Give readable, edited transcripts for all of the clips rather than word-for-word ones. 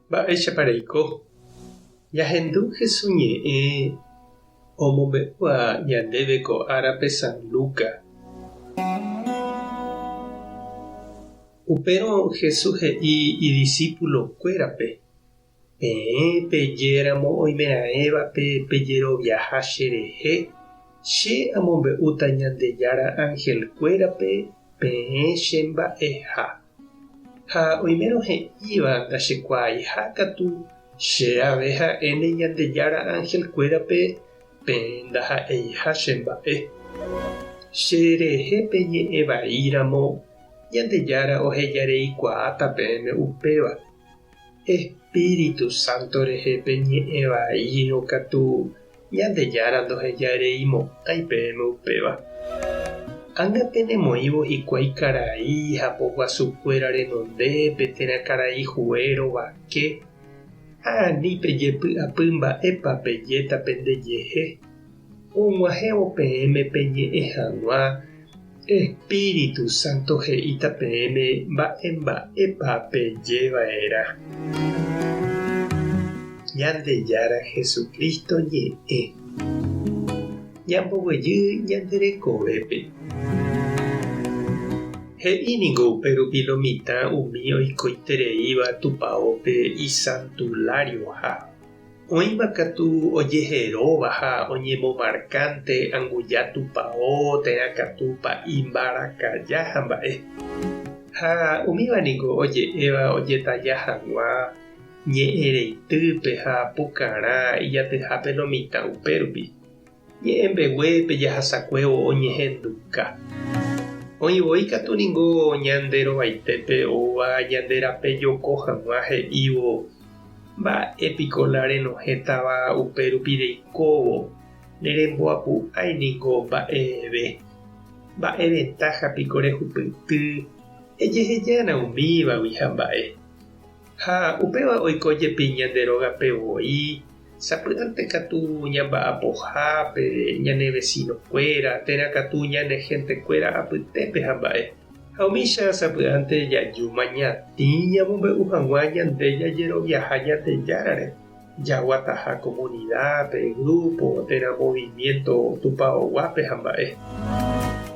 Mba'éichapareiko jahendu Jesús ñe'ẽ omombe'úva ñandéve ko árape San Lucas. Upérõ Jesús he'i idiscípulokuérape: pejéramo oimeraẽvape pejeroviaha cherehe. Che amombe'úta Ñandejára ángelkuérape peẽ che mba'eha. Ha oimérõ he'íva ndachekuaaiha katu che ave ha'éne Ñandejára ángelkuérape peẽ ndaha'éiha che mba'e. Cherehépe ñe'ẽ vaíramo Ñandejára ohejareikuaáta peẽme upéva. Espíritu Santo rehépe ñe'ẽ vaíro katu Ñandejára ndohejareimo'ãi peẽme upéva. Ágapenemoívo hikuái karai ha poguasukuéra renondépe térã karai huéro vake. Ani pejepy'apy mba'épa pejéta pendejehe. Og̃uahẽvo peẽme peñe'ẽ hag̃ua. Espíritu Santo he'íta peẽme mba'épa pejeva'erã. Ñandejára Jesucristo ñe'ẽ ñamboguejy ñanderekovépe. He'íniko upérupi lo mitã umi oikoitereíva tupãópe isantulário ha oĩva katu ojeheróva ha oñemomarkante anguja tupãó terakatúpa imbarakaja ha mba'e. Ha umívaniko oje'éva ojetaja hag̃ua ñe'ẽ reitýpe ha pukarã ijatyhápe lo mitã upérupi. Ñe'ẽ mbeguépe jahasakuévo oñehenduka. Oĩvoi katuringo ñanderovaitépe óva ñanderape joko hag̃ua he'ívo mba'épiko la renohétava upérupi reikóvo neremboapu'ãiniko mba'eve. Mba'eventájapiko rehupyty ejehejárã umívagui ha mba'e. Ha upéva oiko jepi ñanderogapevoi sapy'ánte katu ñamba'apohápe ñane vecinokuéra térã katu ñane gentekuéra apytépe ha mba'e. Ha umícha sapy'ánte jajúma ñatĩ ñamombe'u hag̃ua ñande jajeroviaha Ñandejárare. Jaguataha comunidadpe, grupo térã movimiento tupãóguape ha mba'e.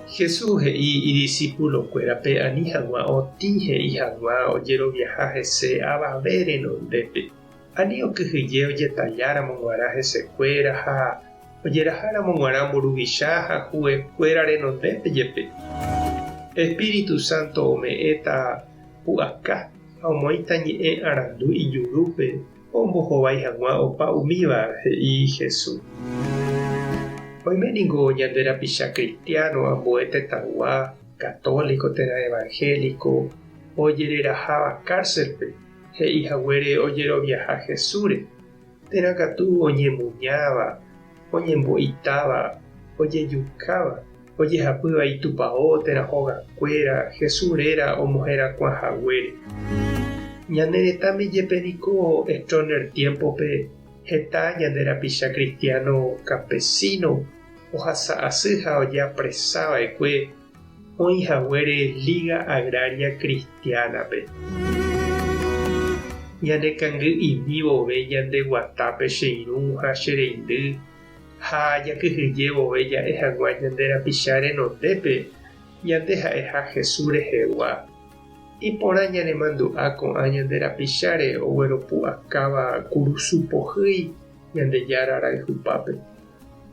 Jesús he'i idiscípulokuérape ani hag̃ua otĩ he'i hag̃ua ojeroviaha hese avave renondépe. Ani okyhyje ojetajáramo g̃uarã hesekuéra ha ojeraháramo g̃uarã mburuvicha ha hu'ekuéra renondépe jepe. Espíritu Santo ome'ẽta pu'aka ha omoĩta ñe'ẽ arandu ijurúpe ombohovái hag̃ua opa umíva he'i Jesús. Oiméniko ñande rapicha cristiano ambue tetãygua católico térã evangélico ojereraháva cárcelpe he'ihaguére ojeroviaha Jesúsre. Térã katu oñemuñáva, oñembo'itáva, ojejukáva, ojehapýva itupãó térã hogakuéra Jesúsrera omoherakuãhaguére. Ñane retãme jepéniko Extroner tiempope heta ñande rapicha cristiano campesino ohasa'asy ha ojeapresava'ekue oĩhaguére Liga Agraria Cristianape. Ñane kangy'imi vove ñande guatápe che irũ ha che reindy ha jakyhyje vove ja'e hag̃ua ñande rapicha renondépe ñande ha'eha Jesús rehegua. Iporã ñanemandu'a ko'ã ñande rapicháre ogueropu'akáva kurusupohýi Ñandejára rayhupápe.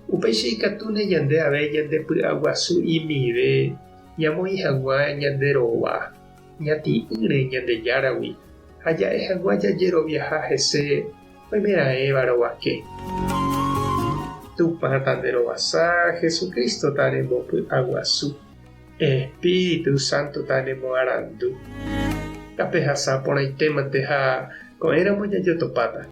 Upéicha ikatúne ñande ave ñandepy'aguasu imive ñamoĩ hag̃ua ñanderova ñati'ỹre Ñandejáragui ha ja'e hag̃ua jajeroviaha hese oimeraẽvaro vake. Tupã tanderovasa Jesucristo tarembopy'aguasu. Espíritu Santo tanembo'arandu. Tapehasa porãitémante ha ko'ẽramo jajotopáta.